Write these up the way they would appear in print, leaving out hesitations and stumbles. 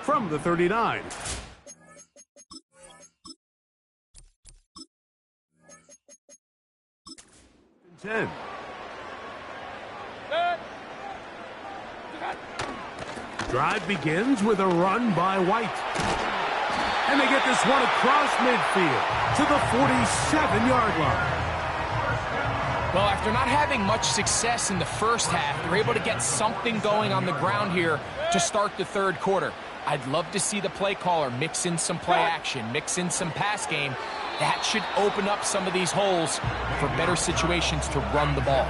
from the 39. Ten. Drive begins with a run by White. And they get this one across midfield to the 47-yard line. Well, after not having much success in the first half, they're able to get something going on the ground here to start the third quarter. I'd love to see the play caller mix in some play action, mix in some pass game. That should open up some of these holes for better situations to run the ball.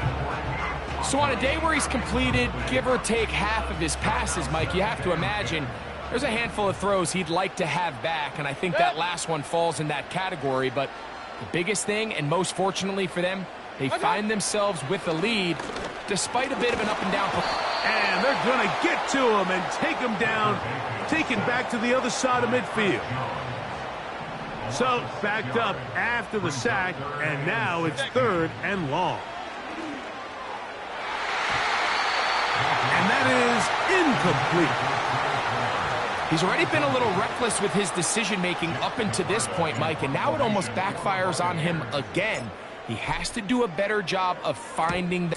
So on a day where he's completed, give or take, half of his passes, Mike, you have to imagine there's a handful of throws he'd like to have back, and I think that last one falls in that category. But the biggest thing, and most fortunately for them, they find themselves with a lead despite a bit of an up-and-down. And they're going to get to him and take him down, taken back to the other side of midfield. So backed up after the sack, and now it's third and long. And that is incomplete. He's already been a little reckless with his decision-making up until this point, Mike, and now it almost backfires on him again. He has to do a better job of finding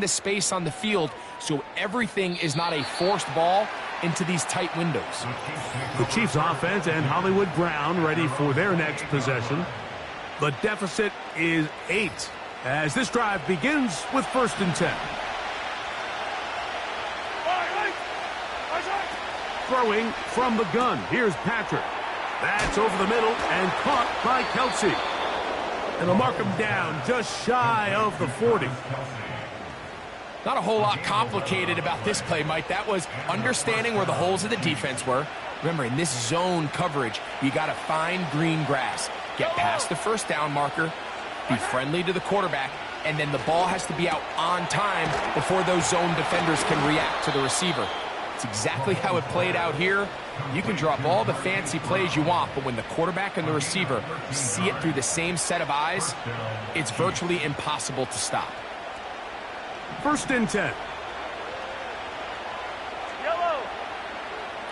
the space on the field so everything is not a forced ball into these tight windows. The Chiefs offense and Hollywood Brown ready for their next possession. The deficit is 8 as this drive begins with 1st and 10. Throwing from the gun. Here's Patrick. That's over the middle and caught by Kelsey. And they'll mark him down just shy of the 40. Not a whole lot complicated about this play, Mike. That was understanding where the holes of the defense were. Remember, in this zone coverage, you got to find green grass. Get past the first down marker, be friendly to the quarterback, and then the ball has to be out on time before those zone defenders can react to the receiver. It's exactly how it played out here. You can drop all the fancy plays you want, but when the quarterback and the receiver see it through the same set of eyes, it's virtually impossible to stop. 1st and 10. Yellow.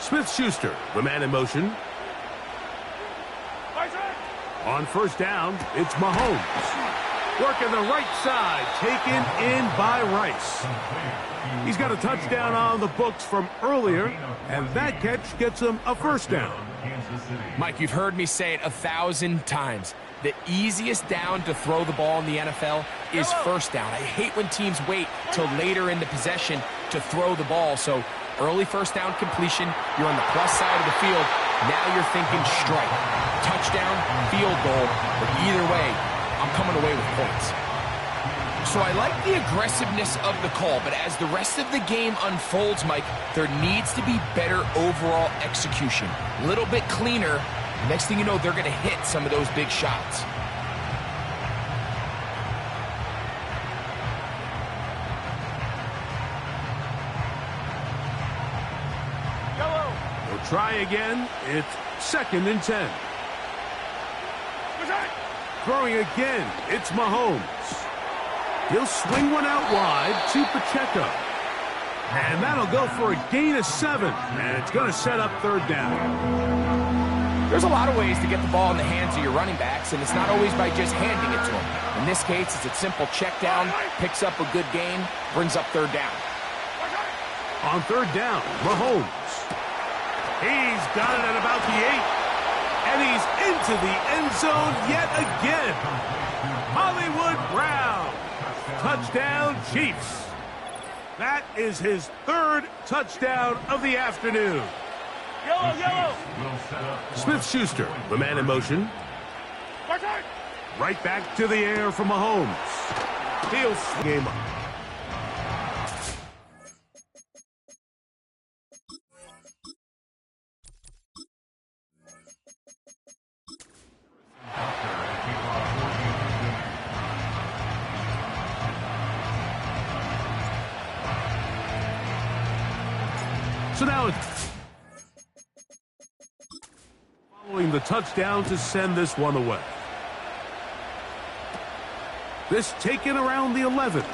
Smith-Schuster, the man in motion. On 1st down, it's Mahomes. Working the right side, taken in by Rice. He's got a touchdown on the books from earlier, and that catch gets him a 1st down. Mike, you've heard me say it 1,000 times. The easiest down to throw the ball in the NFL is 1st down. I hate when teams wait till later in the possession to throw the ball. So early 1st down completion, you're on the plus side of the field. Now you're thinking strike, touchdown, field goal. But either way, I'm coming away with points. So I like the aggressiveness of the call, but as the rest of the game unfolds, Mike, there needs to be better overall execution. A little bit cleaner. Next thing you know, they're going to hit some of those big shots. Yellow. We'll try again. It's 2nd and 10. Throwing again, it's Mahomes. He'll swing one out wide to Pacheco. And that'll go for a gain of 7. And it's going to set up 3rd down. There's a lot of ways to get the ball in the hands of your running backs, and it's not always by just handing it to them. In this case, it's a simple check down, picks up a good gain, brings up 3rd down. On 3rd down, Mahomes. He's got it at about the 8. And he's into the end zone yet again. Hollywood Brown. Touchdown, Chiefs. That is his 3rd touchdown of the afternoon. Yellow, yellow. Smith-Schuster, the man in motion. Right back to the air from Mahomes. He'll game up. So now it's following the touchdown to send this one away. This taken around the 11.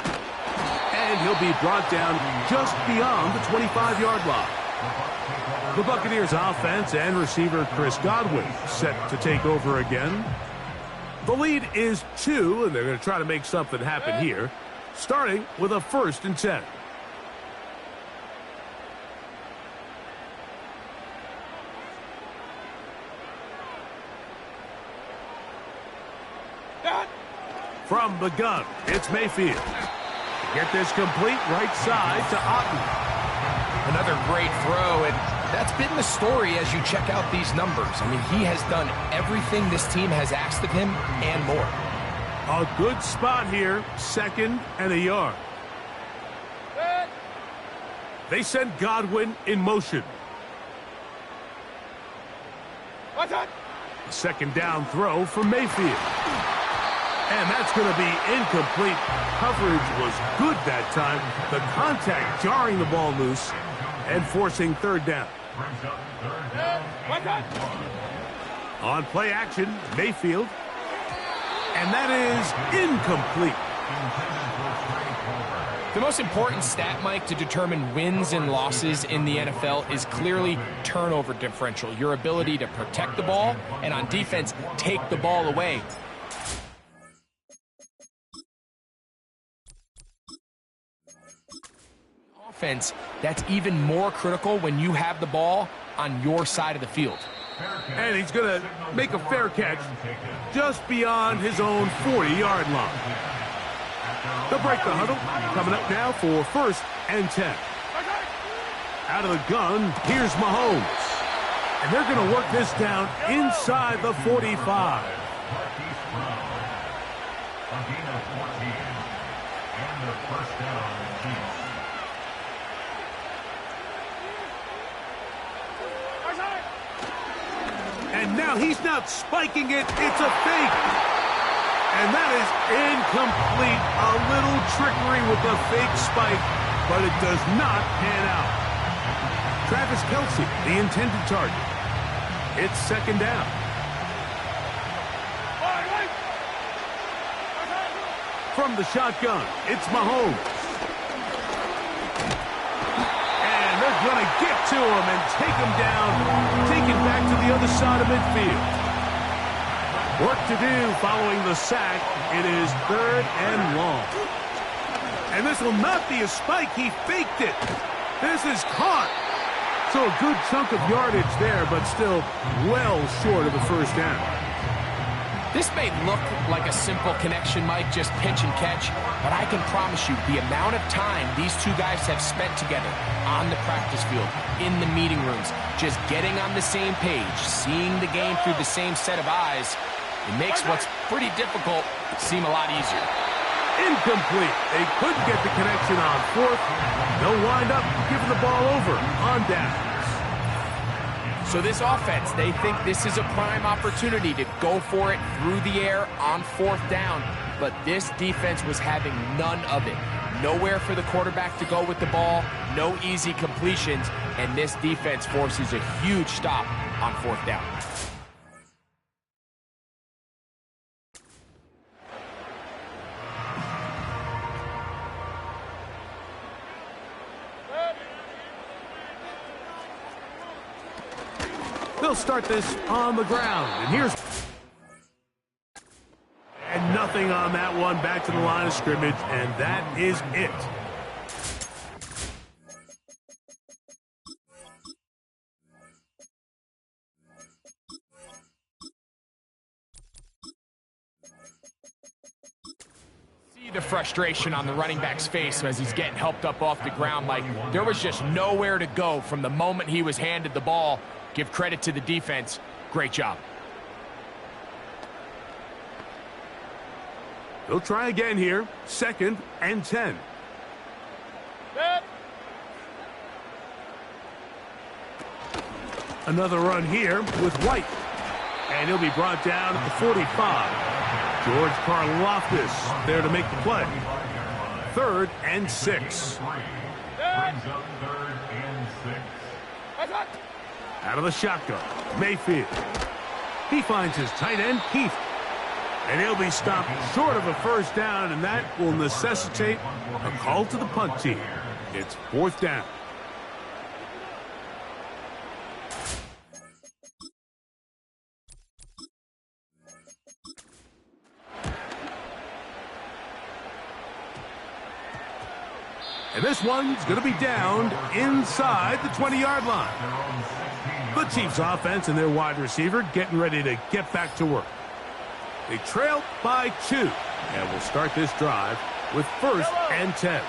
And he'll be brought down just beyond the 25-yard line. The Buccaneers offense and receiver Chris Godwin set to take over again. The lead is 2, and they're going to try to make something happen here, starting with a 1st and 10. From the gun, it's Mayfield. Get this complete right side to Otten. Another great throw, and that's been the story as you check out these numbers. I mean, he has done everything this team has asked of him and more. A good spot here, 2nd and a yard. They send Godwin in motion. What's that? 2nd down throw from Mayfield. And that's going to be incomplete. Coverage was good that time. The contact jarring the ball loose and forcing 3rd down. On play action, Mayfield. And that is incomplete. The most important stat, Mike, to determine wins and losses in the NFL is clearly turnover differential. Your ability to protect the ball and on defense, take the ball away. Offense, that's even more critical when you have the ball on your side of the field. And he's going to make a fair catch just beyond his own 40-yard line. They'll break the huddle. Coming up now for 1st and 10. Out of the gun, here's Mahomes. And they're going to work this down inside the 45. And now he's not spiking it, it's a fake. And that is incomplete. A little trickery with the fake spike, but it does not pan out. Travis Kelce, the intended target. It's 2nd down. From the shotgun, it's Mahomes. They're going to get to him and take him down, take it back to the other side of midfield. Work to do following the sack. It is 3rd and long. And this will not be a spike. He faked it. This is caught. So a good chunk of yardage there, but still well short of the 1st down. This may look like a simple connection, Mike, just pitch and catch, but I can promise you the amount of time these two guys have spent together on the practice field, in the meeting rooms, just getting on the same page, seeing the game through the same set of eyes, it makes what's pretty difficult seem a lot easier. Incomplete. They couldn't get the connection on 4th. They'll wind up giving the ball over on downs. So this offense, they think this is a prime opportunity to go for it through the air on 4th down. But this defense was having none of it. Nowhere for the quarterback to go with the ball, no easy completions, and this defense forces a huge stop on 4th down. They'll start this on the ground, and here's... And nothing on that one, back to the line of scrimmage, and that is it. See the frustration on the running back's face as he's getting helped up off the ground. Like, there was just nowhere to go from the moment he was handed the ball. Give credit to the defense. Great job. They'll try again here. 2nd and 10. Another run here with White. And he'll be brought down at the 45. George Karlaftis there to make the play. 3rd and 6. Out of the shotgun, Mayfield. He finds his tight end, Keith. And he'll be stopped short of a first down, and that will necessitate a call to the punt team. It's 4th down. And this one's going to be downed inside the 20-yard line. The Chiefs offense and their wide receiver getting ready to get back to work. They trail by 2, and will start this drive with 1st and 10.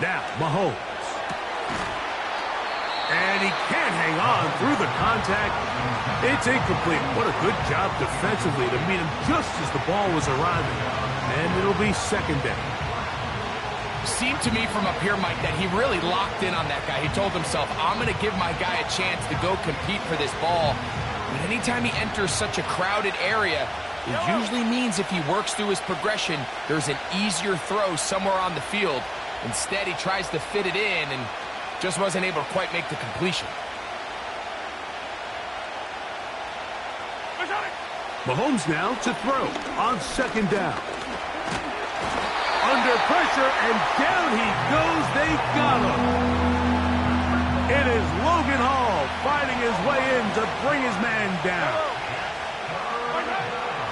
Now, Mahomes. And he can't hang on through the contact. It's incomplete. What a good job defensively to meet him just as the ball was arriving. And it'll be 2nd down. Seemed to me from up here, Mike, that he really locked in on that guy. He told himself, I'm going to give my guy a chance to go compete for this ball. But anytime he enters such a crowded area, it usually means if he works through his progression, there's an easier throw somewhere on the field. Instead, he tries to fit it in and just wasn't able to quite make the completion. Mahomes now to throw on 2nd down. Under pressure, and down he goes. They got him. It is Logan Hall fighting his way in to bring his man down.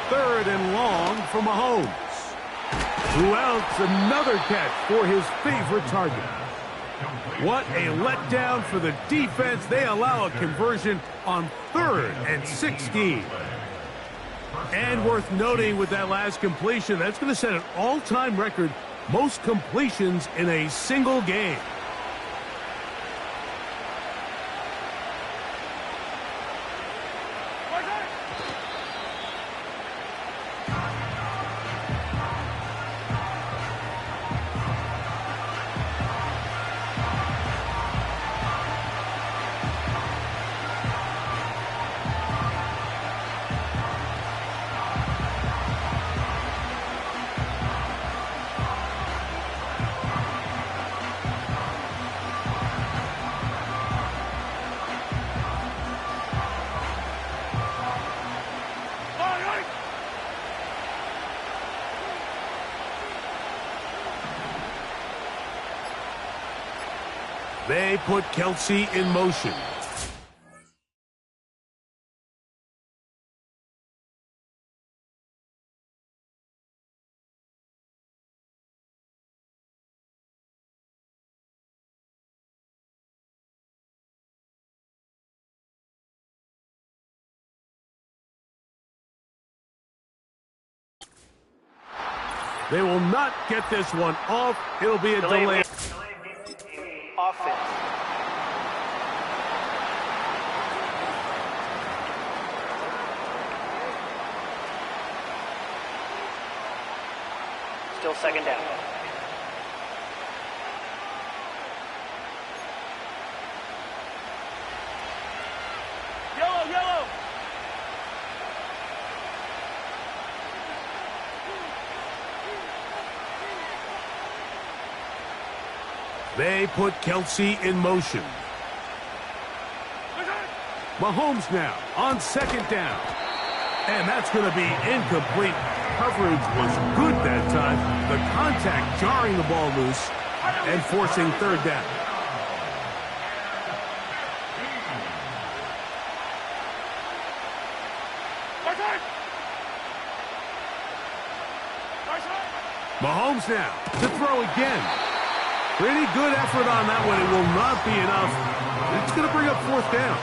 3rd and long for Mahomes. Who else? Another catch for his favorite target. What a letdown for the defense. They allow a conversion on 3rd and 16. And worth noting with that last completion, that's going to set an all-time record, most completions in a single game. They put Kelsey in motion. They will not get this one off. It'll be a delay. Offense. Still 2nd down. Yellow. They put Kelsey in motion. Mahomes now on 2nd down. And that's going to be incomplete. Coverage was good that time. The contact jarring the ball loose and forcing 3rd down. Mahomes now to throw again. Pretty good effort on that one. It will not be enough. It's going to bring up 4th down.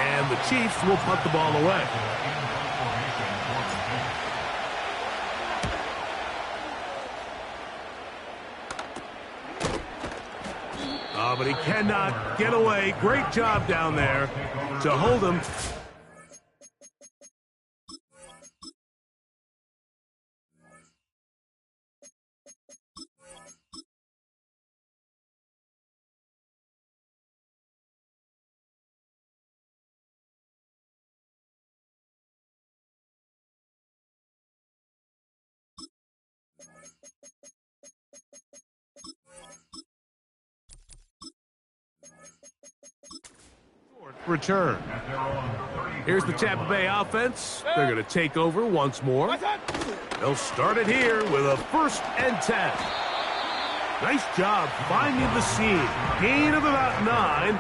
And the Chiefs will punt the ball away. Oh, but he cannot get away. Great job down there to hold him. return. Here's the Tampa Bay offense. They're going to take over once more. They'll start it here with a 1st and 10. Nice job finding the seam. Gain of about 9.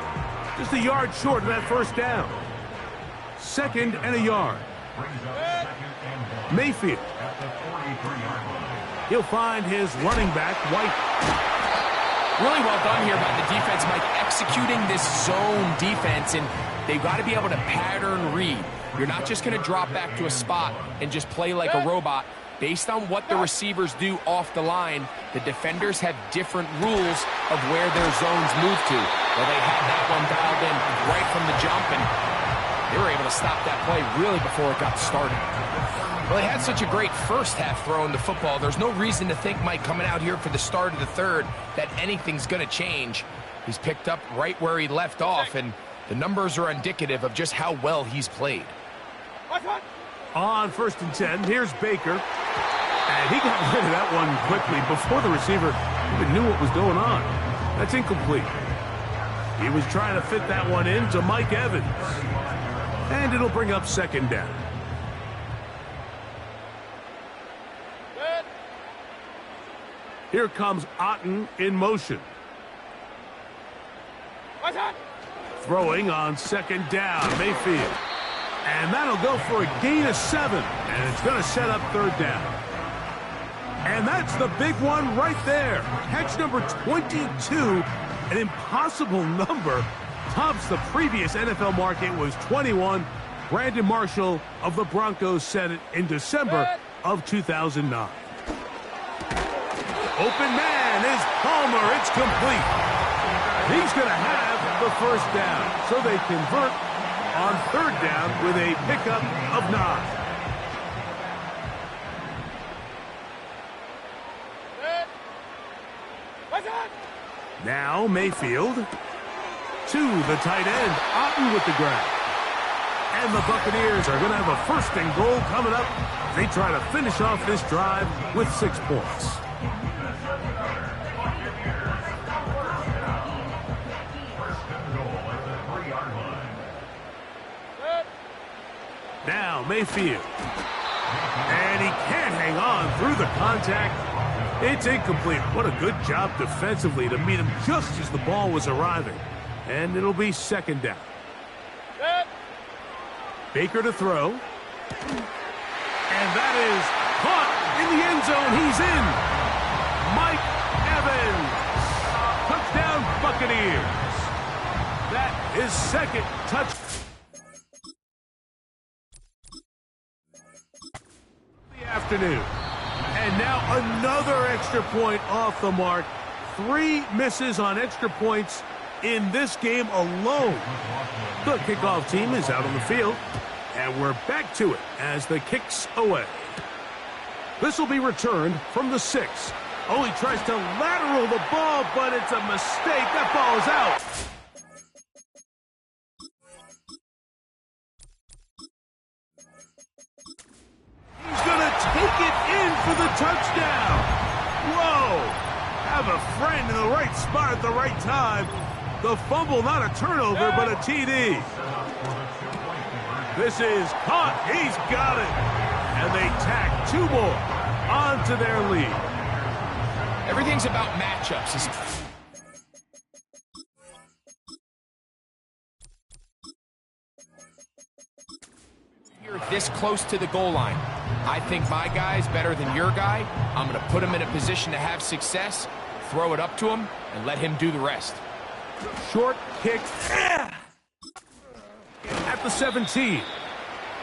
Just a yard short of that 1st down. 2nd and a yard. Mayfield. He'll find his running back, White. Really well done here by the defense, Mike, executing this zone defense, and they've got to be able to pattern read. You're not just going to drop back to a spot and just play like a robot. Based on what the receivers do off the line, the defenders have different rules of where their zones move to. Well, they had that one dialed in right from the jump, and they were able to stop that play really before it got started. Well, he had such a great first half throwing the football. There's no reason to think, Mike, coming out here for the start of the 3rd, that anything's going to change. He's picked up right where he left off, and the numbers are indicative of just how well he's played. On 1st and 10, here's Baker. And he got rid of that one quickly before the receiver even knew what was going on. That's incomplete. He was trying to fit that one in to Mike Evans. And it'll bring up 2nd down. Here comes Otten in motion. Throwing on 2nd down, Mayfield. And that'll go for a gain of 7. And it's going to set up 3rd down. And that's the big one right there. Catch number 22, an impossible number. Tops the previous NFL mark. It was 21. Brandon Marshall of the Broncos set it in December of 2009. Open man is Palmer. It's complete. He's going to have the 1st down. So they convert on 3rd down with a pickup of 9. Now Mayfield to the tight end. Otten with the grab. And the Buccaneers are going to have a 1st and goal coming up. They try to finish off this drive with 6 points. Now Mayfield. And he can't hang on through the contact. It's incomplete. What a good job defensively to meet him just as the ball was arriving. And it'll be 2nd down. Baker to throw. And that is caught in the end zone. He's in. Mike Evans. Touchdown Buccaneers. That is 2nd touchdown. Afternoon. And now another extra point off the mark. 3 misses on extra points in this game alone. The kickoff team is out on the field, and we're back to it as the kick's away. This will be returned from the 6. Oh, he tries to lateral the ball, but it's a mistake. That ball is out. He's going to take it in for the touchdown. Whoa. Have a friend in the right spot at the right time. The fumble, not a turnover, but a TD. This is caught. He's got it. And they tack 2 more onto their lead. Everything's about matchups. You're this close to the goal line. I think my guy's better than your guy. I'm going to put him in a position to have success, throw it up to him, and let him do the rest. Short kick at the 17.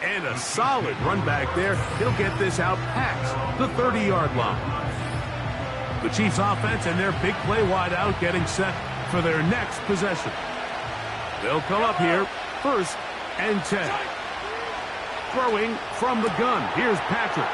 And a solid run back there. He'll get this out past the 30-yard line. The Chiefs offense and their big play wide out getting set for their next possession. They'll come up here 1st and 10. Throwing from the gun. Here's Patrick.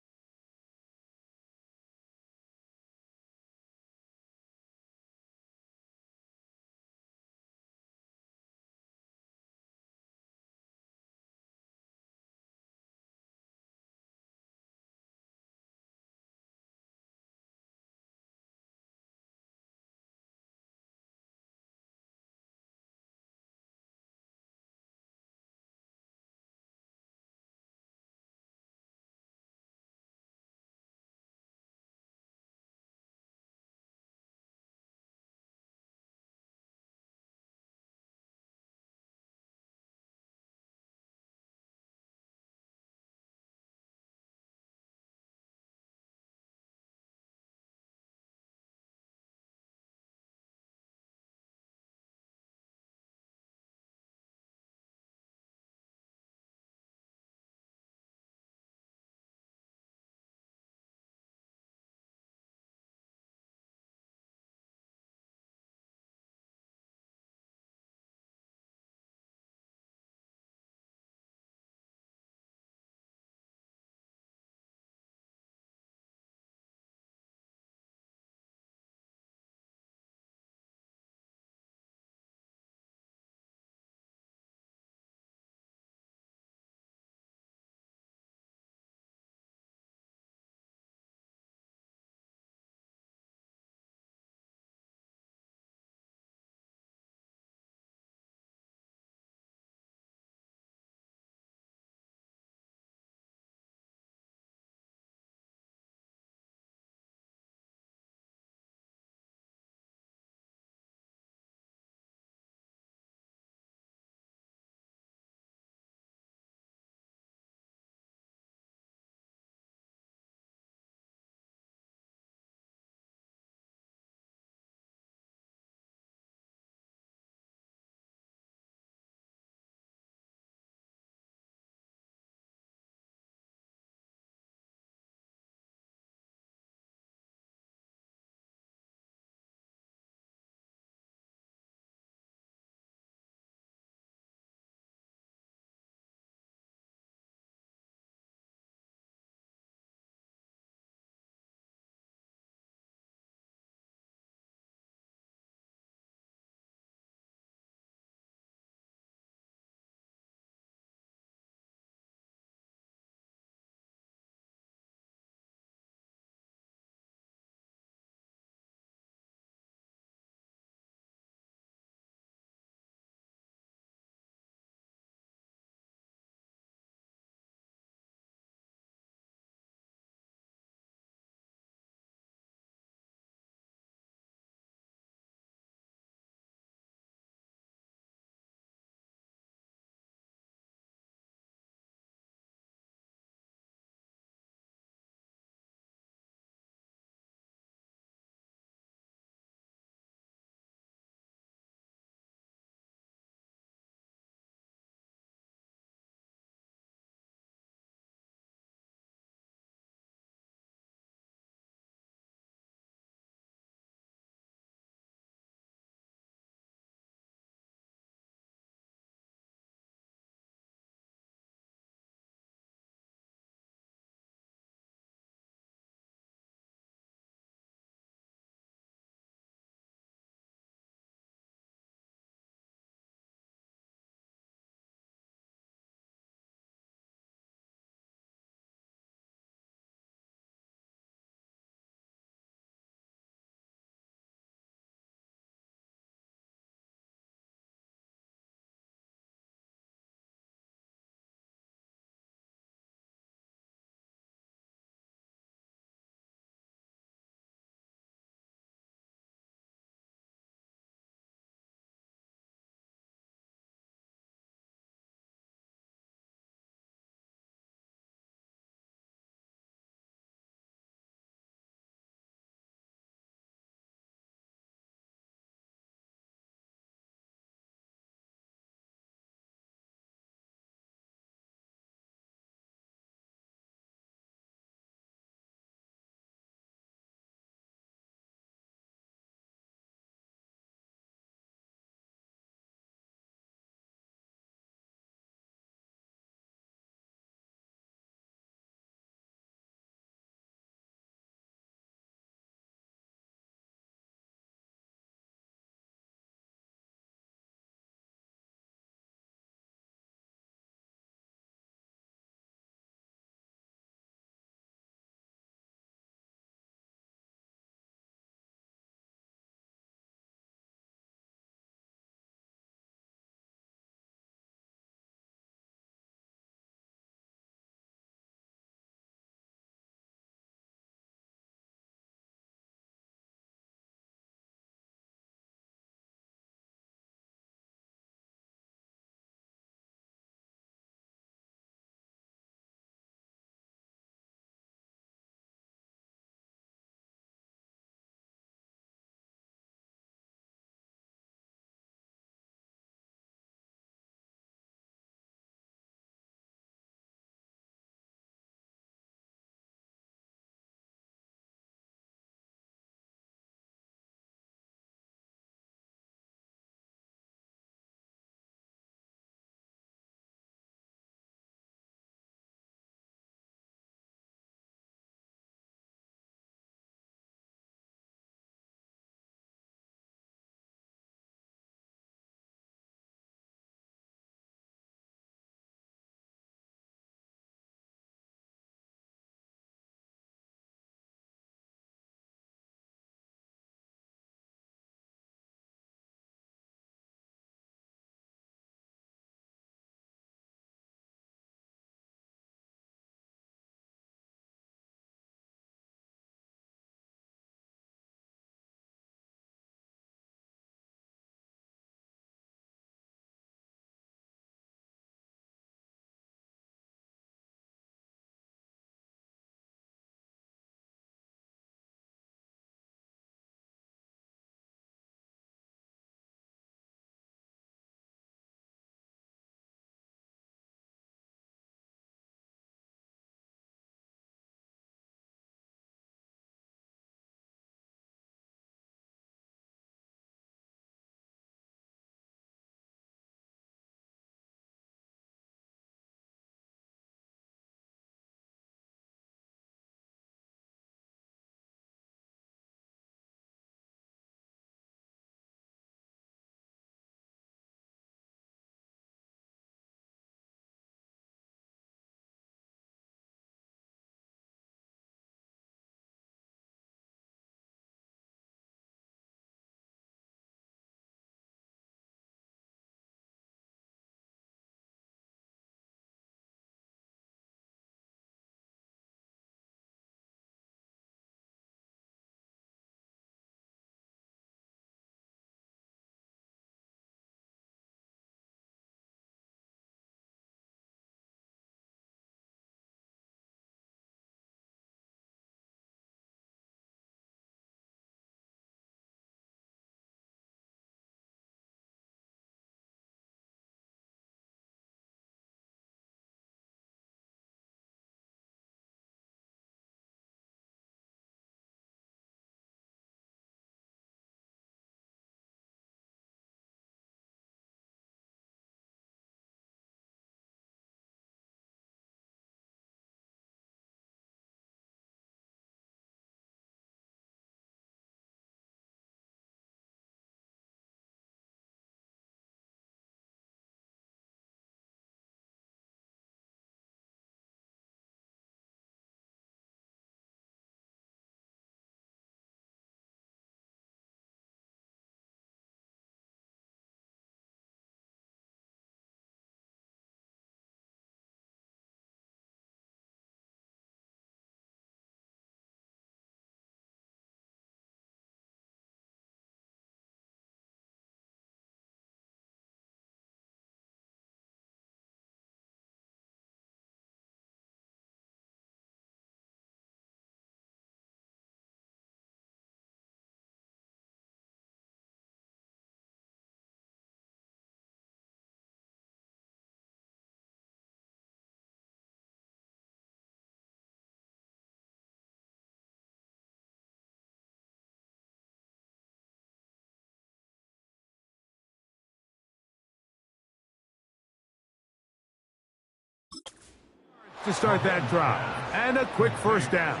to start that drive. And a quick first down.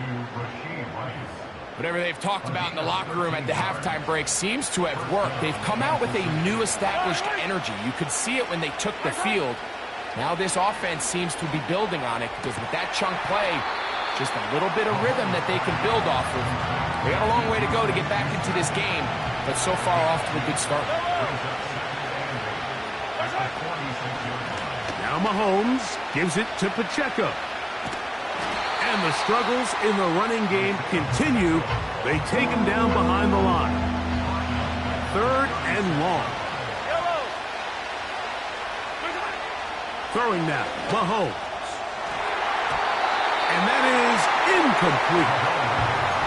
Whatever they've talked about in the locker room at the halftime break seems to have worked. They've come out with a new established energy. You could see it when they took the field. Now this offense seems to be building on it because with that chunk play, just a little bit of rhythm that they can build off of. They got a long way to go to get back into this game, but so far off to a good start. Now Mahomes gives it to Pacheco. And the struggles in the running game continue. They take him down behind the line. 3rd and long. Throwing now, Mahomes. And that is incomplete.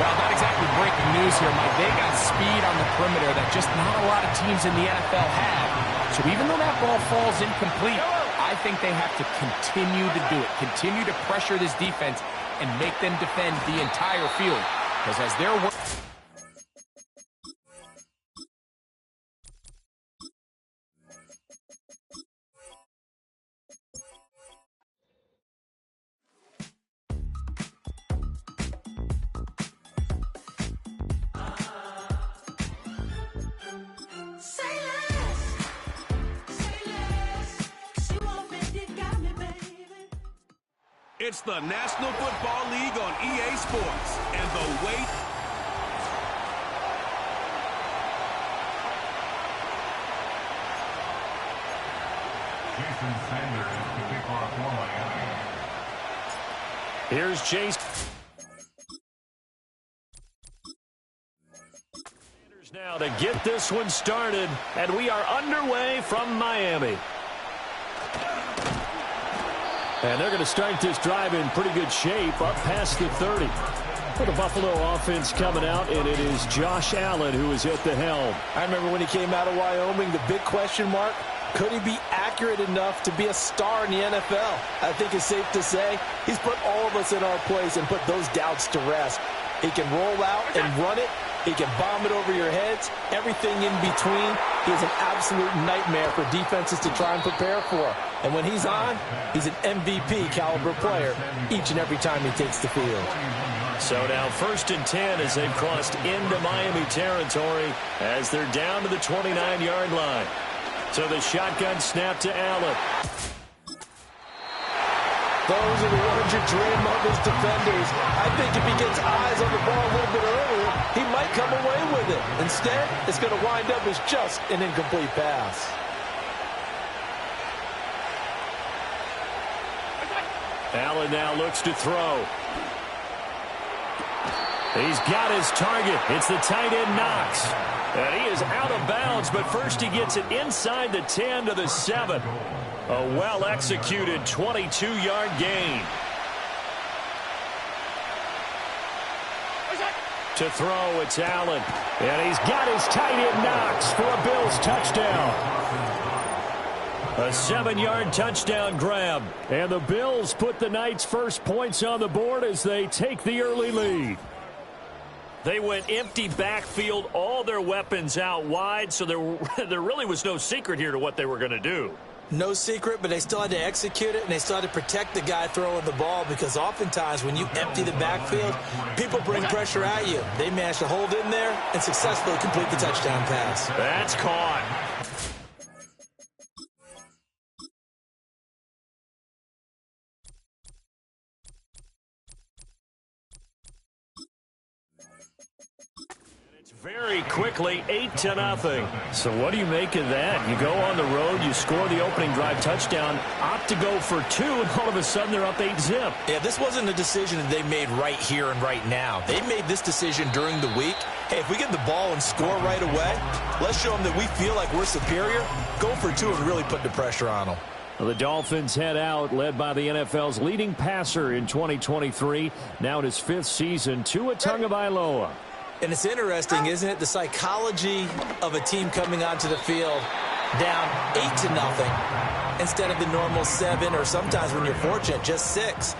Well, not exactly breaking news here, Mike. They got speed on the perimeter that just not a lot of teams in the NFL have. So even though that ball falls incomplete, I think they have to continue to do it. Continue to pressure this defense and make them defend the entire field. Because as they're working... It's the National Football League on EA Sports, and the wait. Here's Chase. Now to get this one started, and we are underway from Miami. And they're going to start this drive in pretty good shape, up past the 30. For the Buffalo offense coming out, and it is Josh Allen who is at the helm. I remember when he came out of Wyoming, the big question mark, could he be accurate enough to be a star in the NFL? I think it's safe to say he's put all of us in our place and put those doubts to rest. He can roll out and run it. He can bomb it over your heads. Everything in between. He is an absolute nightmare for defenses to try and prepare for. And when he's on, he's an MVP caliber player each and every time he takes the field. So now 1st and 10 as they've crossed into Miami territory as they're down to the 29-yard line. So the shotgun snap to Allen. Those are the ones you dream of as defenders. I think if he gets eyes on the ball a little bit earlier, he might come away with it. Instead, it's going to wind up as just an incomplete pass. Allen now looks to throw. He's got his target. It's the tight end Knox. And he is out of bounds, but first he gets it inside the 10 to the 7. A well-executed 22-yard gain. To throw, it's Allen. And he's got his tight end Knox for a Bills touchdown. A 7-yard touchdown grab. And the Bills put the night's first points on the board as they take the early lead. They went empty backfield, all their weapons out wide, so there really was no secret here to what they were going to do. No secret, but they still had to execute it, and they still had to protect the guy throwing the ball because oftentimes when you empty the backfield, people bring pressure at you. They managed to hold in there and successfully complete the touchdown pass. That's caught. Very quickly, 8-0. So what do you make of that? You go on the road, you score the opening drive touchdown, opt to go for 2, and all of a sudden they're up 8-zip. Yeah, this wasn't a decision that they made right here and right now. They made this decision during the week. Hey, if we get the ball and score right away, let's show them that we feel like we're superior. Go for 2 and really put the pressure on them. Well, the Dolphins head out, led by the NFL's leading passer in 2023. Now in his 5th season, Tua Tagovailoa. And it's interesting, isn't it? The psychology of a team coming onto the field down 8-0 instead of the normal 7, or sometimes when you're fortunate, just 6.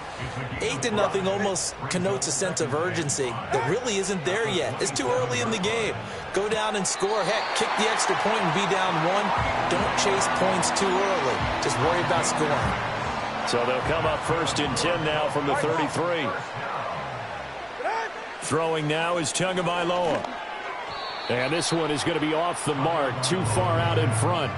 8-0 almost connotes a sense of urgency that really isn't there yet. It's too early in the game. Go down and score. Heck, kick the extra point and be down 1. Don't chase points too early. Just worry about scoring. So they'll come up 1st and 10 now from the 33. Throwing now is Tagovailoa. And this one is going to be off the mark, too far out in front.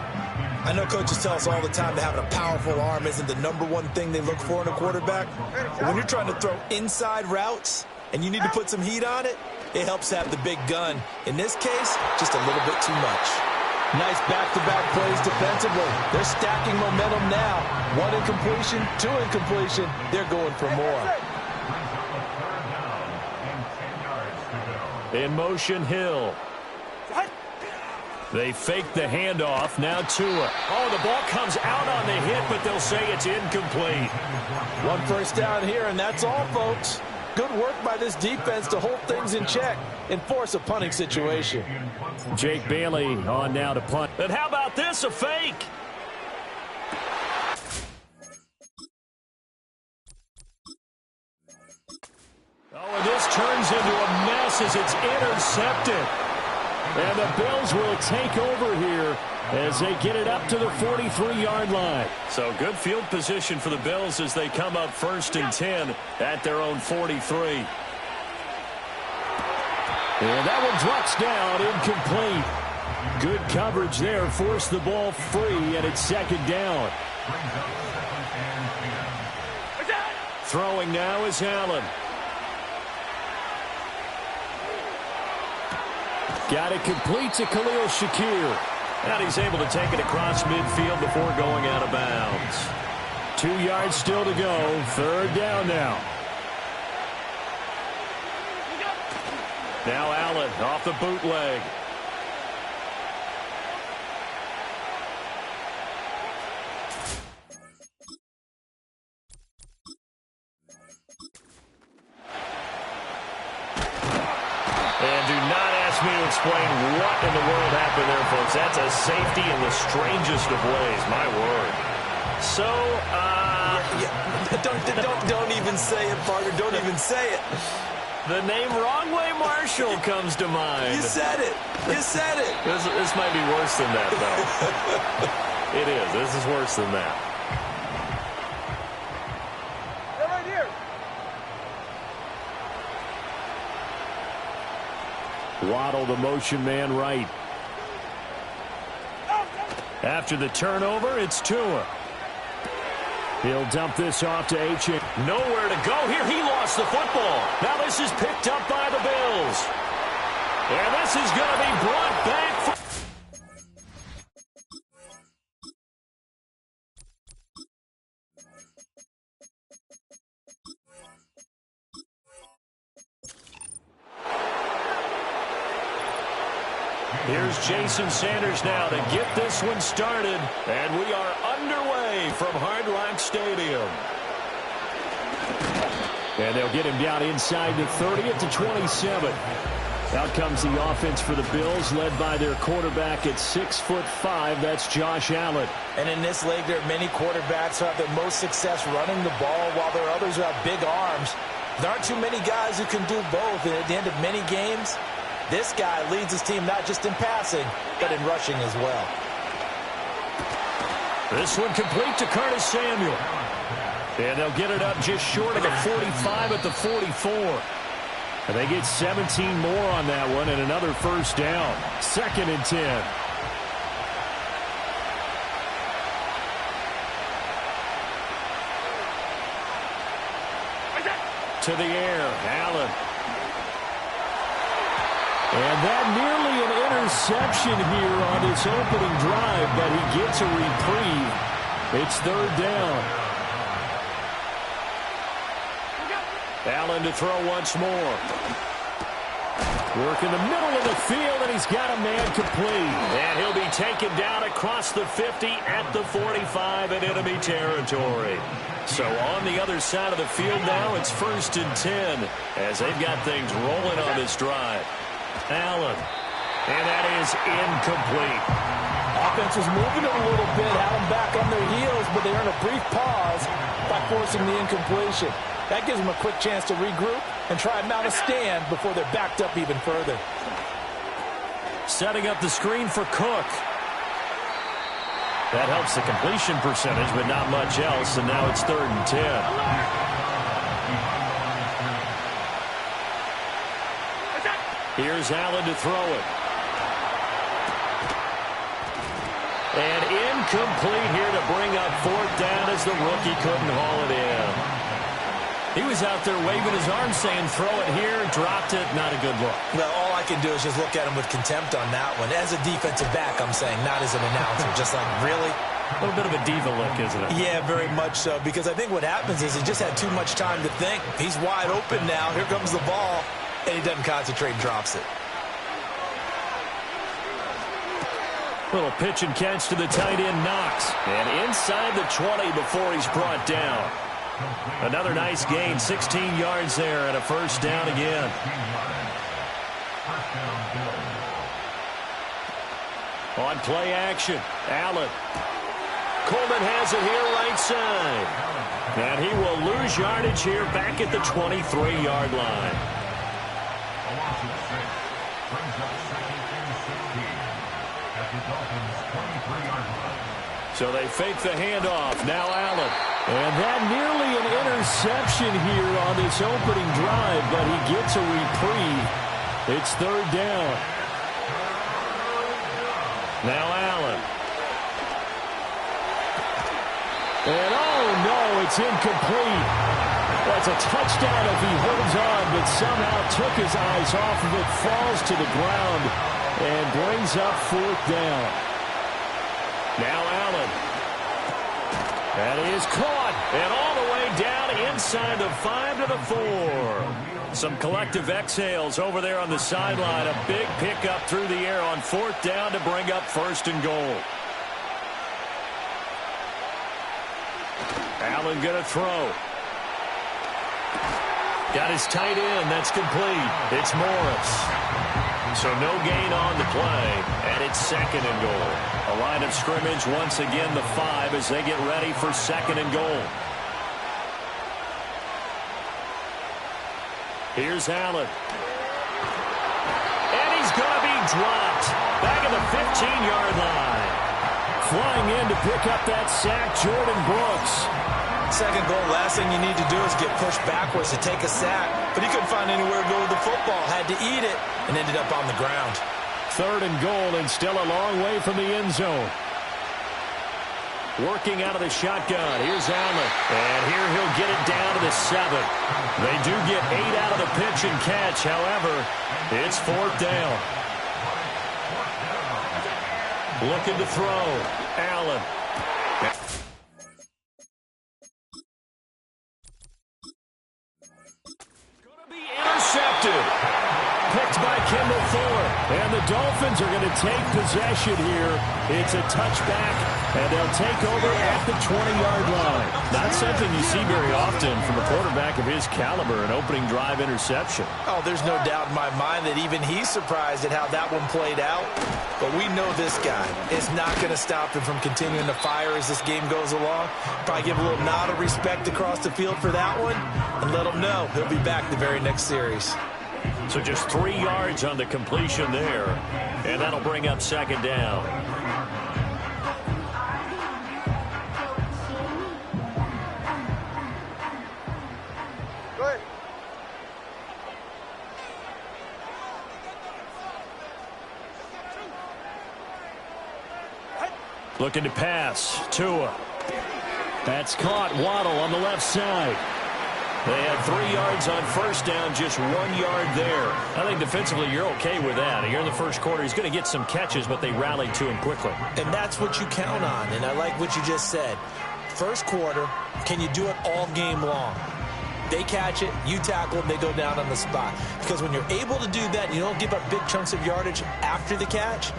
I know coaches tell us all the time that having a powerful arm isn't the #1 thing they look for in a quarterback. But when you're trying to throw inside routes and you need to put some heat on it, it helps have the big gun. In this case, just a little bit too much. Nice back-to-back plays defensively. They're stacking momentum now. 1 incompletion, 2 incompletion. They're going for more. In motion, Hill. They fake the handoff. Now Tua. Oh, the ball comes out on the hit, but they'll say it's incomplete. 1 first down here, and that's all, folks. Good work by this defense to hold things in check and force a punting situation. Jake Bailey on now to punt. And how about this, a fake? Oh, and this turns into a mess as it's intercepted. And the Bills will take over here as they get it up to the 43-yard line. So good field position for the Bills as they come up 1st and 10 at their own 43. And that one drops down, incomplete. Good coverage there, forced the ball free, and it's 2nd down. Throwing now is Allen. Got it complete to Khalil Shakir. And he's able to take it across midfield before going out of bounds. 2 yards still to go. 3rd down now. Now Allen off the bootleg. And do not ask me to explain what in the world happened there, folks. That's a safety in the strangest of ways. My word. So, Don't even say it, partner. Don't even say it. The name Wrong Way Marshall comes to mind. You said it. You said it. This might be worse than that, though. It is. This is worse than that. Waddle, the motion man, right. After the turnover, it's Tua. He'll dump this off to H.A. Nowhere to go here. He lost the football. Now this is picked up by the Bills. And this is going to be brought back for... Here's Jason Sanders now to get this one started. And we are underway from Hard Rock Stadium. And they'll get him down inside the 30 at the 27. Out comes the offense for the Bills, led by their quarterback at 6'5". That's Josh Allen. And in this league, there are many quarterbacks who have their most success running the ball, while there are others who have big arms. There aren't too many guys who can do both. And at the end of many games, this guy leads his team not just in passing, but in rushing as well. This one complete to Curtis Samuel. And they'll get it up just short of the 45 at the 44. And they get 17 more on that one and another first down. 2nd and 10. To the air, Allen. And that nearly an interception here on this opening drive, but he gets a reprieve. It's 3rd down. Allen to throw once more. Work in the middle of the field, and he's got a man complete. And he'll be taken down across the 50 at the 45 in enemy territory. So on the other side of the field now, it's 1st and 10 as they've got things rolling on this drive. Allen. And that is incomplete. Offense was moving it a little bit, had them back on their heels, but they earned a brief pause by forcing the incompletion. That gives them a quick chance to regroup and try and mount a stand before they're backed up even further. Setting up the screen for Cook. That helps the completion percentage, but not much else, and now it's 3rd and 10. Here's Allen to throw it. And incomplete here to bring up 4th down as the rookie couldn't haul it in. He was out there waving his arms saying, throw it here, dropped it, not a good look. Well, all I can do is just look at him with contempt on that one. As a defensive back, I'm saying, not as an announcer. Just like, really? A little bit of a diva look, isn't it? Yeah, very much so, because I think what happens is he just had too much time to think. He's wide open now. Here comes the ball, and he doesn't concentrate and drops it. Little pitch and catch to the tight end, Knox. And inside the 20 before he's brought down. Another nice gain, 16 yards there, and a 1st down again. On play action, Allen. Coleman has it here right side. And he will lose yardage here back at the 23-yard line. So they fake the handoff. Now Allen. And that nearly an interception here on this opening drive, but he gets a reprieve. It's 3rd down. Now Allen. And oh no, it's incomplete. That's a touchdown if he holds on, but somehow took his eyes off of it, falls to the ground, and brings up 4th down. Now Allen. That is caught, and all the way down inside the 5 to the 4. Some collective exhales over there on the sideline. A big pickup through the air on 4th down to bring up 1st and goal. Allen going to throw. Got his tight end. That's complete. It's Morris. So no gain on the play, and it's 2nd and goal. A line of scrimmage, once again the 5 as they get ready for 2nd and goal. Here's Allen. And he's going to be dropped. Back at the 15-yard line. Flying in to pick up that sack, Jordan Brooks. 2nd goal, last thing you need to do is get pushed backwards to take a sack. But he couldn't find anywhere to go with the football. Had to eat it and ended up on the ground. 3rd and goal and still a long way from the end zone. Working out of the shotgun. Here's Allen. And here he'll get it down to the 7. They do get 8 out of the pitch and catch. However, it's 4th down. Looking to throw. Allen. Intercepted. Picked by Kendall Fuller. And the Dolphins are going to take possession here. It's a touchback, and they'll take over at the 20-yard line. Not something you see very often from a quarterback of his caliber, an opening drive interception. Oh, there's no doubt in my mind that even he's surprised at how that one played out. But we know this guy is not going to stop him from continuing to fire as this game goes along. Probably give a little nod of respect across the field for that one and let him know he'll be back the very next series. So just 3 yards on the completion there, and that'll bring up 2nd down. Good. Looking to pass. Tua. That's caught. Waddle on the left side. They had 3 yards on 1st down, just 1 yard there. I think defensively you're okay with that. Here in the 1st quarter, he's going to get some catches, but they rallied to him quickly. And that's what you count on, and I like what you just said. 1st quarter, can you do it all game long? They catch it, you tackle them, they go down on the spot. Because when you're able to do that, you don't give up big chunks of yardage after the catch,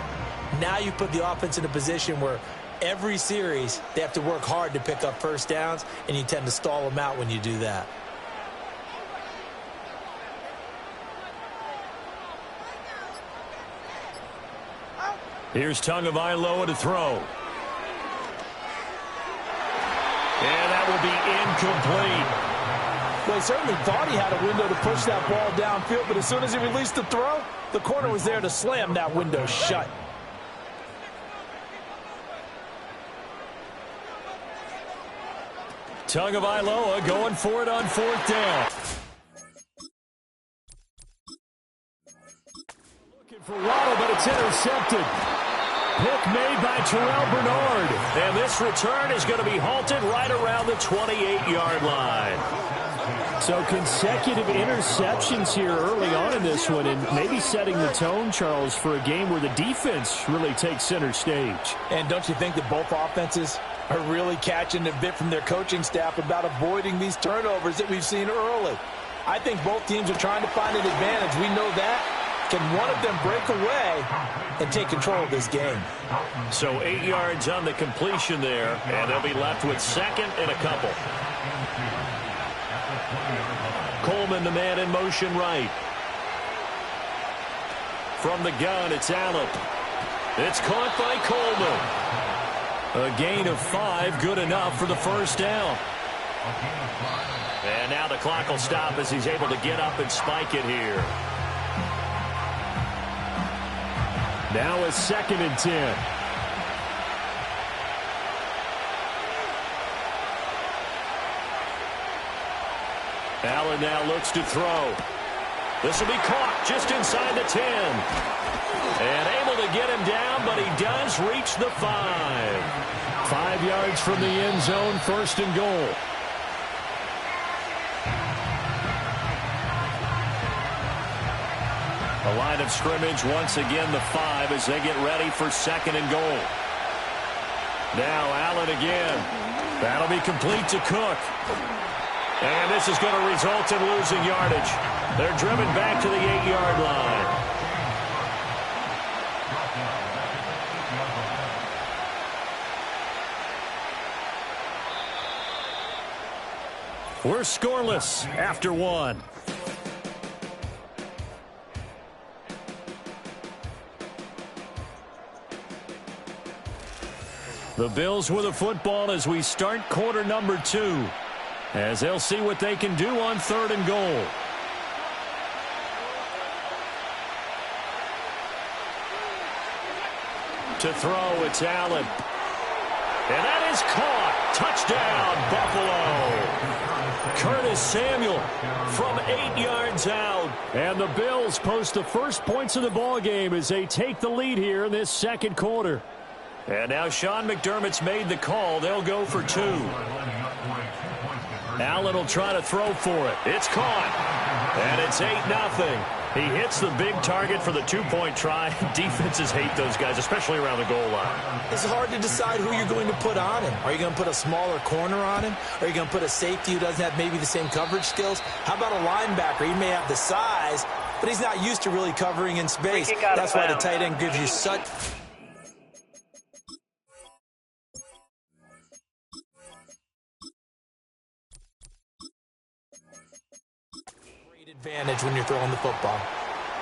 now you put the offense in a position where every series they have to work hard to pick up 1st downs, and you tend to stall them out when you do that. Here's Tagovailoa to throw. And that will be incomplete. Well, he certainly thought he had a window to push that ball downfield, but as soon as he released the throw, the corner was there to slam that window shut. Tagovailoa going for it on 4th down. Looking for Waddle, but it's intercepted. Pick made by Terrell Bernard. And this return is going to be halted right around the 28-yard line. So consecutive interceptions here early on in this one, and maybe setting the tone, Charles, for a game where the defense really takes center stage. And don't you think that both offenses are really catching a bit from their coaching staff about avoiding these turnovers that we've seen early? I think both teams are trying to find an advantage. We know that. Can one of them break away and take control of this game? So 8 yards on the completion there, and they'll be left with 2nd and a couple. Coleman, the man in motion right. From the gun, it's Allen. It's caught by Coleman. A gain of 5, good enough for the 1st down. And now the clock will stop as he's able to get up and spike it here. Now a 2nd and 10. Allen now looks to throw. This will be caught just inside the 10. And able to get him down, but he does reach the 5. 5 yards from the end zone, 1st and goal. A line of scrimmage once again, the 5, as they get ready for 2nd and goal. Now Allen again. That'll be complete to Cook. And this is going to result in losing yardage. They're driven back to the 8-yard line. We're scoreless after 1. The Bills with a football as we start quarter number 2. As they'll see what they can do on 3rd and goal. To throw, it's Allen. And that is caught. Touchdown, Buffalo. Curtis Samuel from 8 yards out. And the Bills post the first points of the ball game as they take the lead here in this 2nd quarter. And now Sean McDermott's made the call. They'll go for 2. Allen will try to throw for it. It's caught. And it's 8-0. He hits the big target for the 2-point try. Defenses hate those guys, especially around the goal line. It's hard to decide who you're going to put on him. Are you going to put a smaller corner on him? Are you going to put a safety who doesn't have maybe the same coverage skills? How about a linebacker? He may have the size, but he's not used to really covering in space. That's why the tight end gives you such... advantage when you're throwing the football.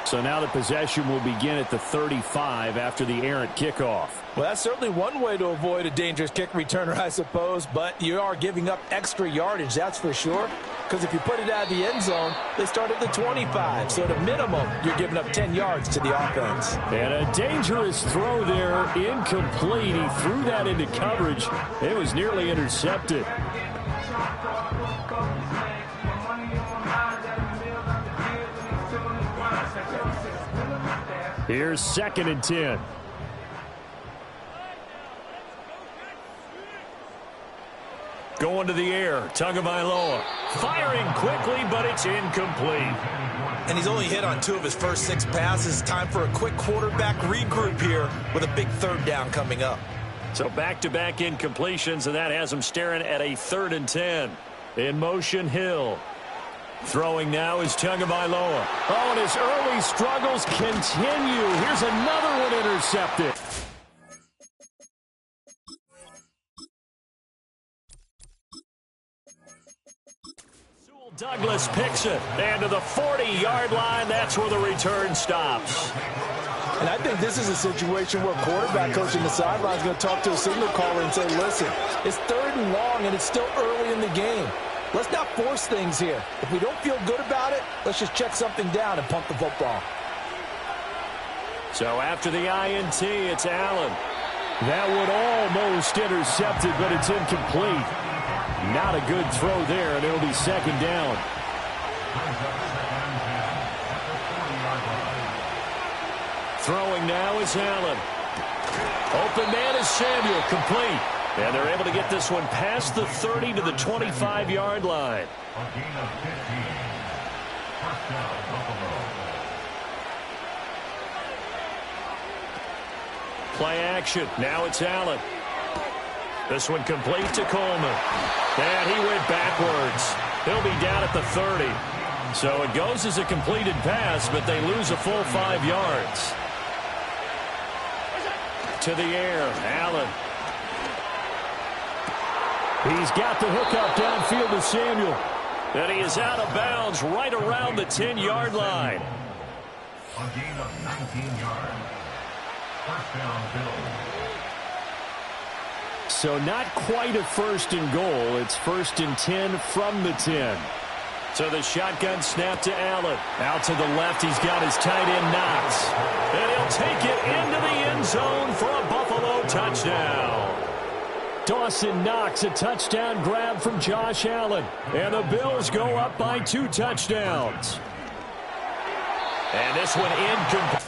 So now the possession will begin at the 35 after the errant kickoff. Well, that's certainly one way to avoid a dangerous kick returner, I suppose, but you are giving up extra yardage, that's for sure, because if you put it out of the end zone, they start at the 25, so at a minimum, you're giving up 10 yards to the offense. And a dangerous throw there, incomplete. He threw that into coverage. It was nearly intercepted. Here's 2nd and 10. Going to the air, Tagovailoa. Firing quickly, but it's incomplete. And he's only hit on 2 of his first 6 passes. Time for a quick quarterback regroup here with a big 3rd down coming up. So back-to-back incompletions, and that has him staring at a 3rd and 10. In motion, Hill. Throwing now is Tagovailoa. Oh, and his early struggles continue. Here's another one intercepted. Douglas picks it. And to the 40-yard line, that's where the return stops. And I think this is a situation where quarterback coach in the sideline is going to talk to a signal caller and say, listen, it's 3rd and long, and it's still early in the game. Let's not force things here. If we don't feel good about it, let's just check something down and pump the football. So after the INT, it's Allen. That one almost intercepted, but it's incomplete. not a good throw there, and it'll be second down. Throwing now is Allen. Open man is Samuel, complete. And they're able to get this one past the 30 to the 25-yard line. Play action. Now it's Allen. This one complete to Coleman. And he went backwards. He'll be down at the 30. So it goes as a completed pass, but they lose a full 5 yards. To the air, Allen. He's got the hookup downfield to Samuel. And he is out of bounds right around the 10-yard line. A gain of 19 yards. First down, Bills. So not quite a first and goal. It's first and 10 from the 10. So the shotgun snap to Allen. Out to the left, he's got his tight end Knox. And he'll take it into the end zone for a Buffalo touchdown. Dawson Knox, a touchdown grab from Josh Allen. And the Bills go up by 2 touchdowns. And this one incomplete.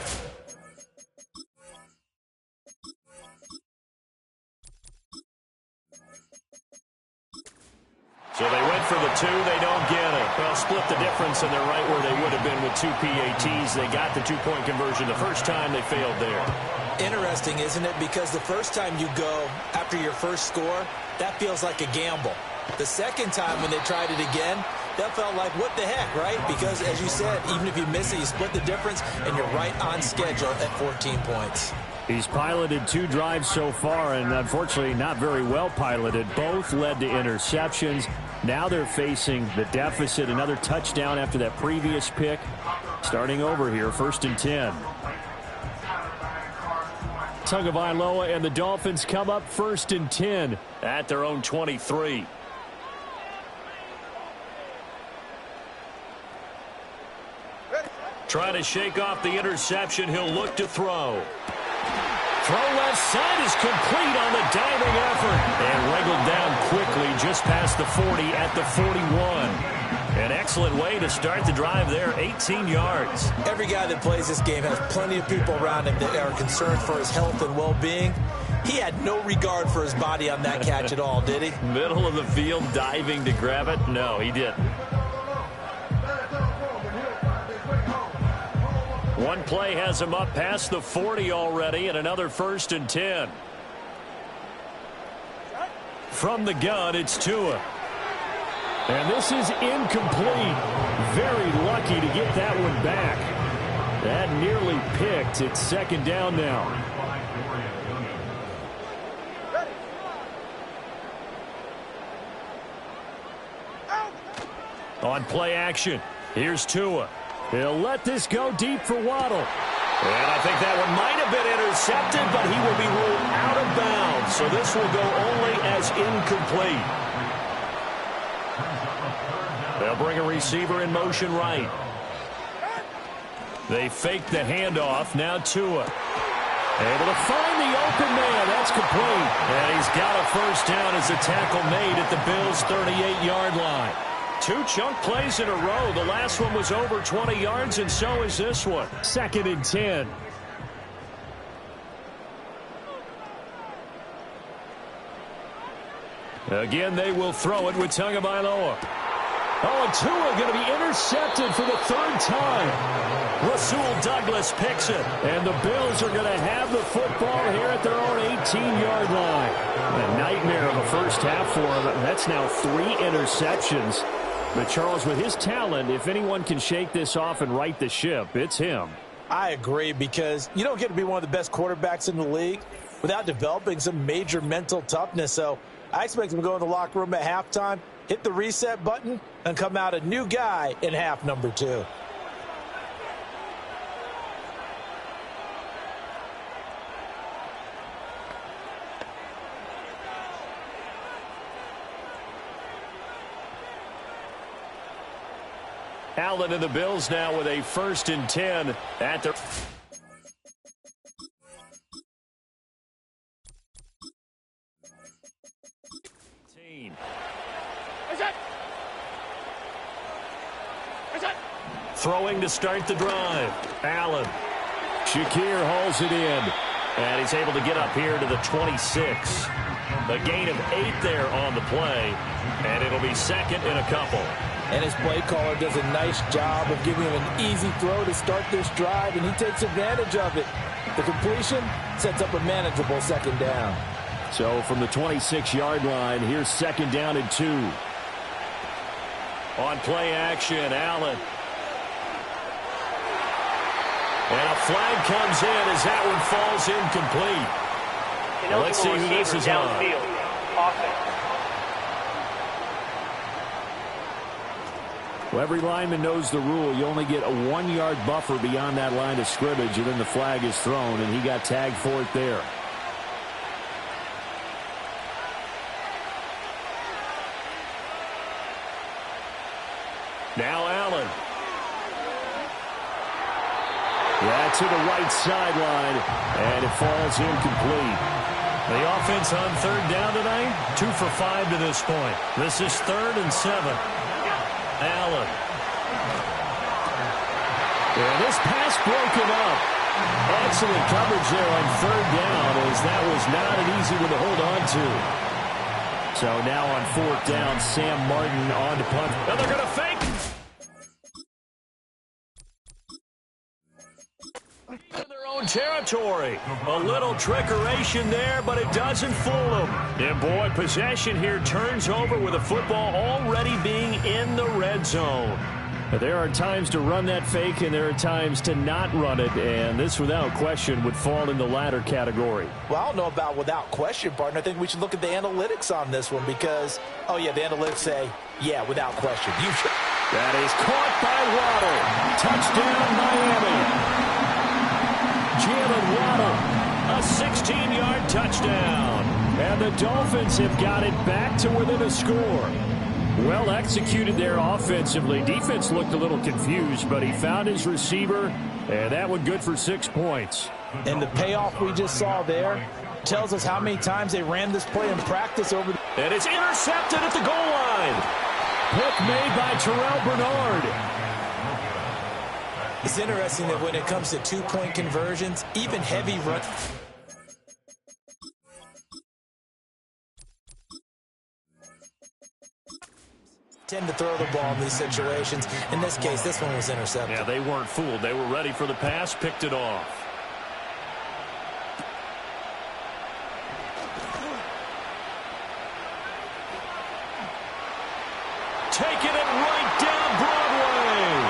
So they went for the 2. They don't get it. Well, split the difference, and they're right where they would have been with 2 PATs. They got the 2-point conversion the first time. They failed there. Interesting, isn't it? Because the first time you go after your first score, that feels like a gamble. The second time when they tried it again, that felt like, what the heck, right? Because, as you said, even if you miss it, you split the difference, and you're right on schedule at 14 points. He's piloted 2 drives so far, and unfortunately not very well piloted. Both led to interceptions. Now they're facing the deficit. Another touchdown after that previous pick. Starting over here, first and 10. Tagovailoa and the Dolphins come up first and 10 at their own 23. Trying to shake off the interception. He'll look to throw. Throw left side is complete on the diving effort. And wriggled down quickly just past the 40 at the 41. An excellent way to start the drive there, 18 yards. Every guy that plays this game has plenty of people around him that are concerned for his health and well-being. He had no regard for his body on that catch at all, did he? Middle of the field diving to grab it? No, he didn't. One play has him up past the 40 already, and another first and 10. From the gun, it's Tua. And this is incomplete. Very lucky to get that one back. That nearly picked. It's second down now. On play action, here's Tua. He'll let this go deep for Waddle. And I think that one might have been intercepted, but he will be ruled out of bounds. So this will go only as incomplete. They'll bring a receiver in motion right. They fake the handoff. Now Tua. Able to find the open man. That's complete. And he's got a first down as a tackle made at the Bills' 38-yard line. 2 chunk plays in a row. The last one was over 20 yards, and so is this one. Second and 10. Again, they will throw it with Tagovailoa. Oh, and Tua going to be intercepted for the 3rd time. Rasul Douglas picks it. And the Bills are going to have the football here at their own 18-yard line. A nightmare of a first half for him. That's now 3 interceptions. But, Charles, with his talent, if anyone can shake this off and right the ship, it's him. I agree, because you don't get to be one of the best quarterbacks in the league without developing some major mental toughness. So I expect him to go in the locker room at halftime, hit the reset button, and come out a new guy in half number 2. Allen and the Bills now with a first and 10 at their... Throwing to start the drive. Allen. Shakir hauls it in. And he's able to get up here to the 26. A gain of 8 there on the play. And it'll be second in a couple. And his play caller does a nice job of giving him an easy throw to start this drive, and he takes advantage of it. The completion sets up a manageable second down. So from the 26-yard line, here's second down and 2. On play action, Allen. And a flag comes in as that one falls incomplete. Well, let's see who this is on. Offense. Well, every lineman knows the rule. You only get a 1-yard buffer beyond that line of scrimmage, and then the flag is thrown, and he got tagged for it there. Now Allen. Yeah, to the right sideline, and it falls incomplete. The offense on third down tonight, 2 for 5 to this point. This is 3rd and 7. Allen. And this pass broken up. Excellent coverage there on third down, as that was not an easy one to hold on to. So now on 4th down, Sam Martin on to punt. And they're going to fake. In their own territory. A little trickeration there, but it doesn't fool them. And boy, possession here turns over with the football already being in the red zone. There are times to run that fake, and there are times to not run it, and this, without question, would fall in the latter category. Well, I don't know about without question, partner. I think we should look at the analytics on this one because, oh, yeah, the analytics say, yeah, without question. You should. That is caught by Waddle. Touchdown, Miami. Jalen Waddle, a 16-yard touchdown. And the Dolphins have got it back to within a score. Well executed there offensively. Defense looked a little confused, but he found his receiver, and that one good for 6 points. And the payoff we just saw there tells us how many times they ran this play in practice over. And it's intercepted at the goal line. Pick made by Terrell Bernard. It's interesting that when it comes to two-point conversions, even heavy run. Tend to throw the ball in these situations. In this case, this one was intercepted. Yeah, they weren't fooled. They were ready for the pass, picked it off. Taking it right down Broadway.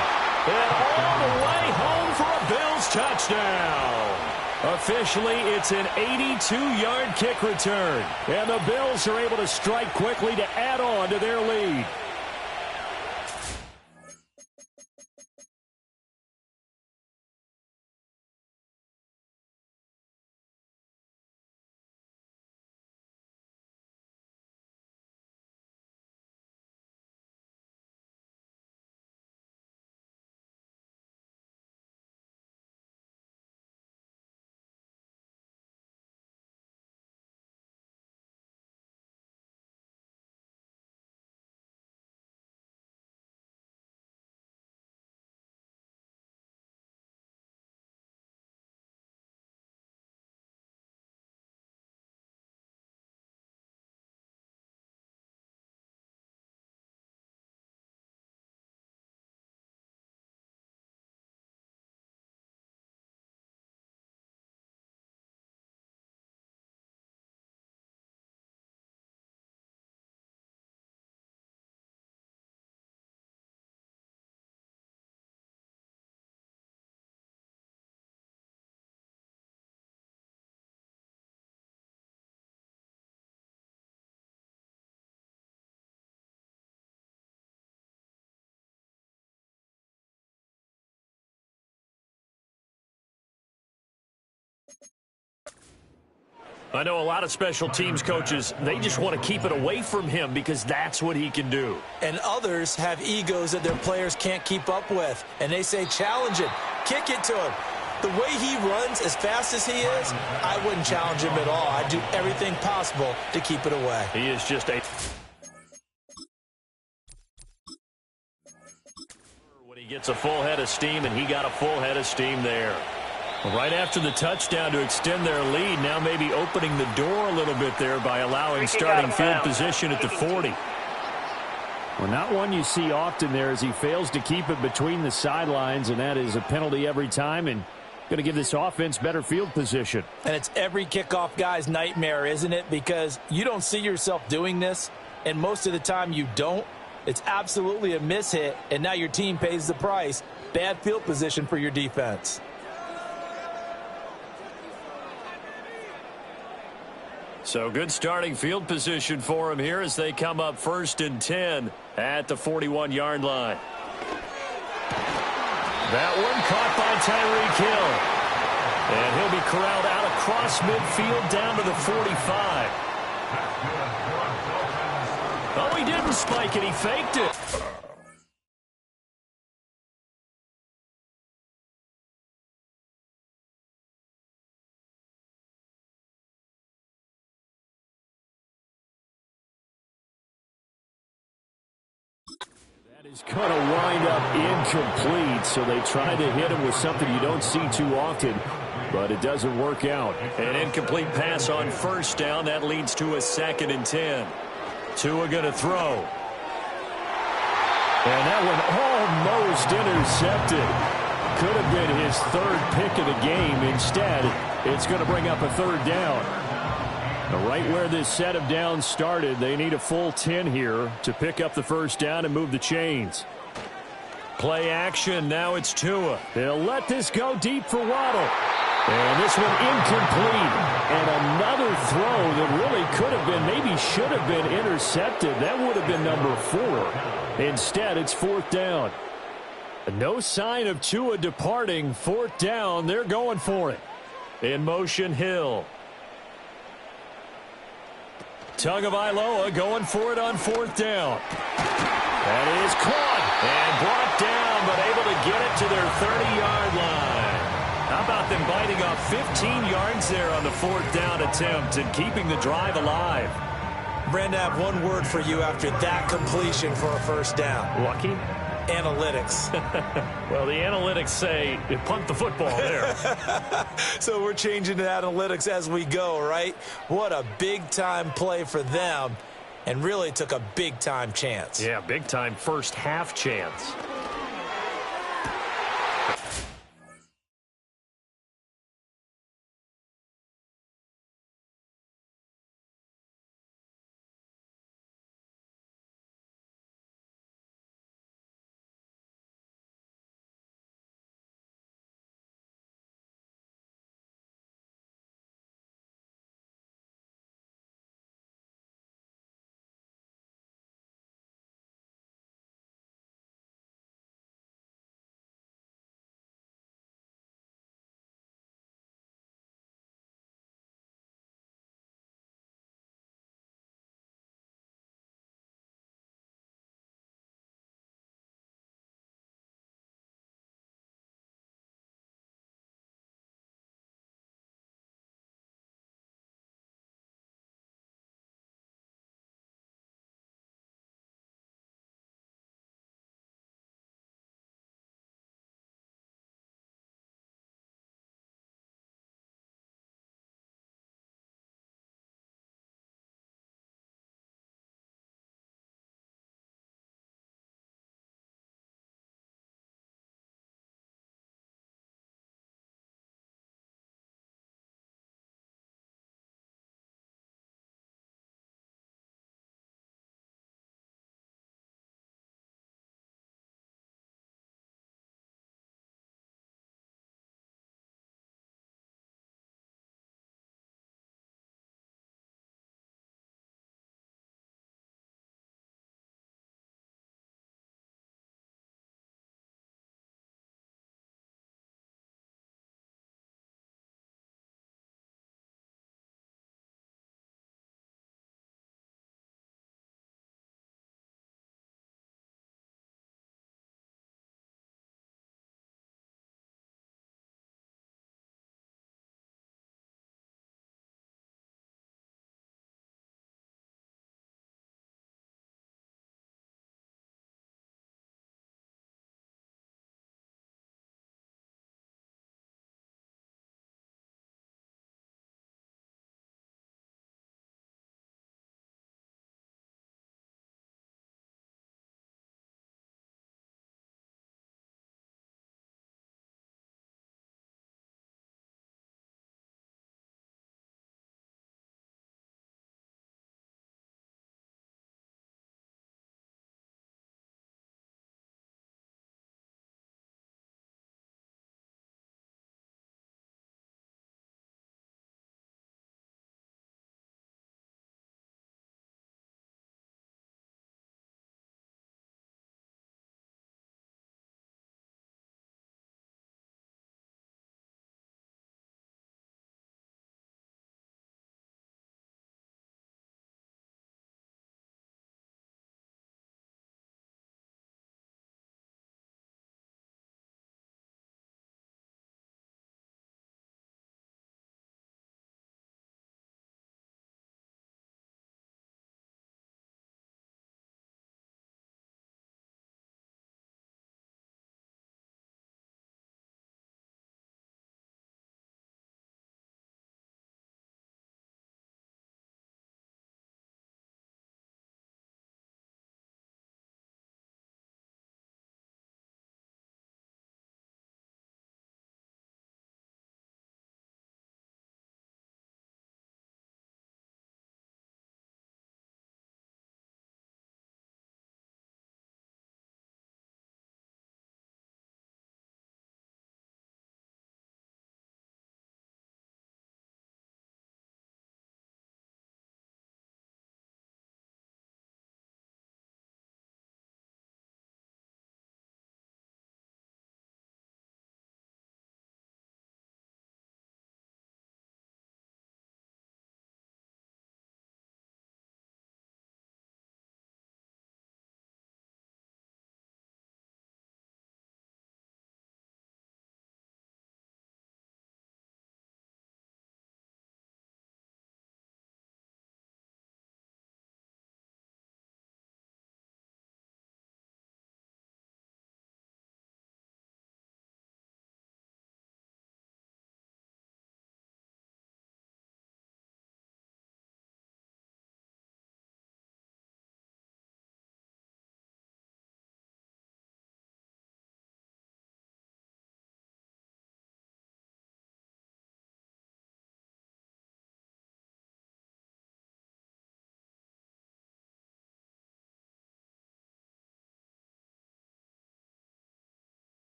And all the way home for a Bills touchdown. Officially, it's an 82-yard kick return. And the Bills are able to strike quickly to add on to their lead. I know a lot of special teams coaches, they just want to keep it away from him because that's what he can do. And others have egos that their players can't keep up with. And they say, challenge it, kick it to him. The way he runs as fast as he is, I wouldn't challenge him at all. I'd do everything possible to keep it away. He is just a... He gets a full head of steam, and he got a full head of steam there. Right after the touchdown to extend their lead, now maybe opening the door a little bit there by allowing starting field position at the 40. Well, not one you see often there as he fails to keep it between the sidelines, and that is a penalty every time and going to give this offense better field position. And it's every kickoff guy's nightmare, isn't it? Because you don't see yourself doing this, and most of the time you don't. It's absolutely a mishit, and now your team pays the price. Bad field position for your defense. So good starting field position for him here as they come up 1st and 10 at the 41-yard line. That one caught by Tyreek Hill. And he'll be corralled out across midfield down to the 45. Oh, he didn't spike it. He faked it. Is going to wind up incomplete, so they try to hit him with something you don't see too often, but it doesn't work out. An incomplete pass on 1st down. That leads to a 2nd and 10. Tua going to throw. And that one almost intercepted. Could have been his 3rd pick of the game. Instead, it's going to bring up a 3rd down. Right where this set of downs started, they need a full 10 here to pick up the 1st down and move the chains. Play action. Now it's Tua. They'll let this go deep for Waddle. And this one incomplete. And another throw that really could have been, maybe should have been intercepted. That would have been number 4. Instead, it's 4th down. No sign of Tua departing. 4th down. They're going for it. In motion, Hill. Tagovailoa going for it on 4th down. That is caught and brought down, but able to get it to their 30-yard line. How about them biting off 15 yards there on the 4th down attempt and keeping the drive alive? Brandon, I have one word for you after that completion for a 1st down. Lucky? Analytics. Well, the analytics say you punt the football there. So we're changing to analytics as we go, right? What a big-time play for them, and really took a big-time chance. Yeah, big-time first half chance.